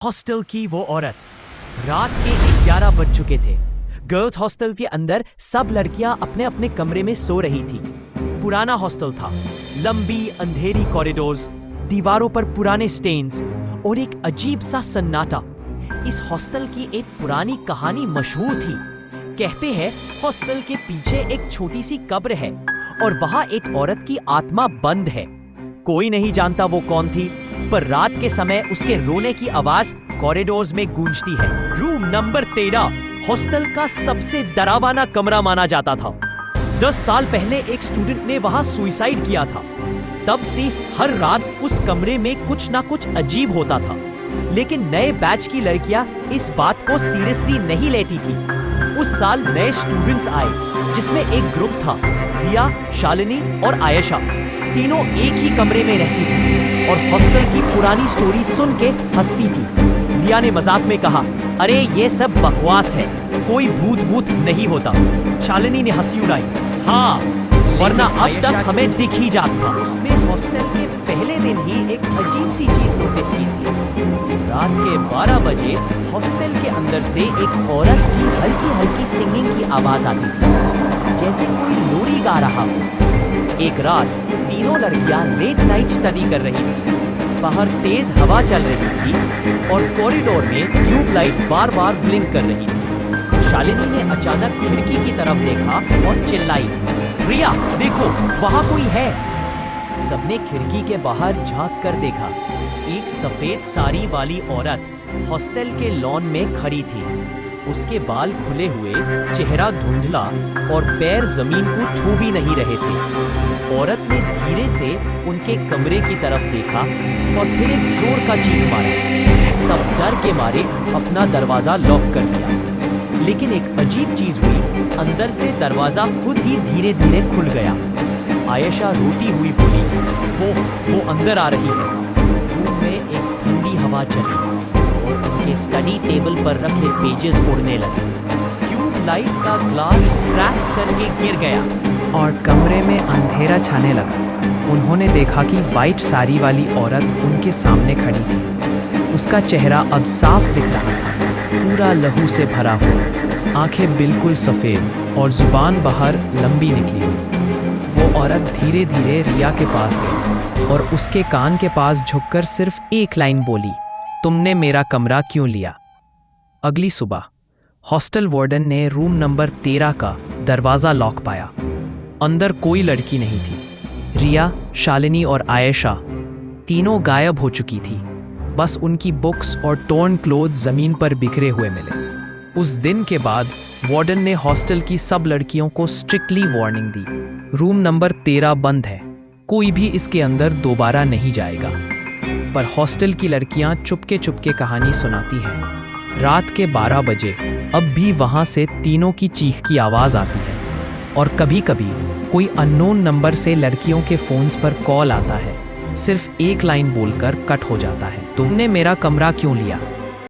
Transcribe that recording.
Hostel की वो औरत। रात के 11 बज चुके थे। गर्ल्स हॉस्टल के अंदर सब लड़कियां अपने अपने कमरे में सो रही थी। पुराना हॉस्टल था, लंबी अंधेरी कॉरिडोर्स, दीवारों पर पुराने स्टेन्स और एक अजीब सा सन्नाटा। इस हॉस्टल की एक पुरानी कहानी मशहूर थी। कहते हैं हॉस्टल के पीछे एक छोटी सी कब्र है और वहां एक औरत की आत्मा बंद है। कोई नहीं जानता वो कौन थी, पर रात के समय उसके रोने की आवाज कॉरिडोर्स में गूंजती है। रूम नंबर 13 हॉस्टल का सबसे डरावना कमरा माना जाता था। 10 साल पहले एक स्टूडेंट ने वहां सुसाइड किया था। तब से हर रात उस कमरे में कुछ ना कुछ अजीब होता था। लेकिन नए बैच की लड़कियां इस बात को सीरियसली नहीं लेती थी। उस साल नए स्टूडेंट्स आए, जिसमें एक ग्रुप था, रिया, शालिनी और आयशा। तीनों एक ही कमरे में रहती थी और हॉस्टल की पुरानी स्टोरी सुन के हंसती थी। रिया ने मजाक में कहा, अरे ये सब बकवास है, कोई भूत भूत नहीं होता। शालिनी ने हंसी उड़ाई, हाँ, वरना अब तक हमें दिख ही जाता। उसने हॉस्टल के पहले दिन ही एक अजीब सी चीज नोटिस की थी। रात के 12 बजे हॉस्टल के अंदर से एक औरत की हल्की हल्की सिंगिंग की आवाज आती थी, जैसे कोई लोरी गा रहा हो। एक रात तीनों लड़कियां लेट नाइट स्टडी कर रही थी। बाहर तेज हवा चल रही थी और कॉरिडोर में ट्यूबलाइट बार बार ब्लिंक कर रही थी। शालिनी ने अचानक खिड़की की तरफ देखा और चिल्लाई, रिया देखो, वहां कोई है। सबने खिड़की के बाहर झांक कर देखा। एक सफेद साड़ी वाली औरत हॉस्टल के लॉन में खड़ी थी। उसके बाल खुले हुए, चेहरा धुंधला और पैर जमीन को छू भी नहीं रहे थे। औरत ने धीरे से उनके कमरे की तरफ देखा और फिर एक जोर का चीख मारा। सब डर के मारे अपना दरवाजा लॉक कर लिया। लेकिन एक अजीब चीज हुई, अंदर से दरवाजा खुद ही धीरे धीरे खुल गया। आयशा रोती हुई बोली, वो अंदर आ रही है। रूम में एक ठंडी हवा चली और उनके स्टडी टेबल पर रखे पेजेस उड़ने लगे। ट्यूबलाइट का ग्लास क्रैक करके गिर गया और कमरे में अंधेरा छाने लगा। उन्होंने देखा कि वाइट साड़ी वाली औरत उनके सामने खड़ी थी। उसका चेहरा अब साफ दिख रहा था, पूरा लहू से भरा हुआ, आंखें बिल्कुल सफ़ेद और जुबान बाहर लंबी निकली हुई। वो औरत धीरे धीरे रिया के पास गई और उसके कान के पास झुककर सिर्फ एक लाइन बोली, तुमने मेरा कमरा क्यों लिया? अगली सुबह हॉस्टल वार्डन ने रूम नंबर 13 का दरवाज़ा लॉक पाया। अंदर कोई लड़की नहीं थी। रिया, शालिनी और आयशा तीनों गायब हो चुकी थी। बस उनकी बुक्स और टॉर्न क्लोथ्स जमीन पर बिखरे हुए मिले। उस दिन के बाद वार्डन ने हॉस्टल की सब लड़कियों को स्ट्रिक्टली वार्निंग दी, रूम नंबर 13 बंद है, कोई भी इसके अंदर दोबारा नहीं जाएगा। पर हॉस्टल की लड़कियां चुपके चुपके कहानी सुनाती हैं। रात के 12 बजे अब भी वहां से तीनों की चीख की आवाज़ आती है और कभी कभी कोई अननोन नंबर से लड़कियों के फोन्स पर कॉल आता है। सिर्फ एक लाइन बोलकर कट हो जाता है, तुमने मेरा कमरा क्यों लिया?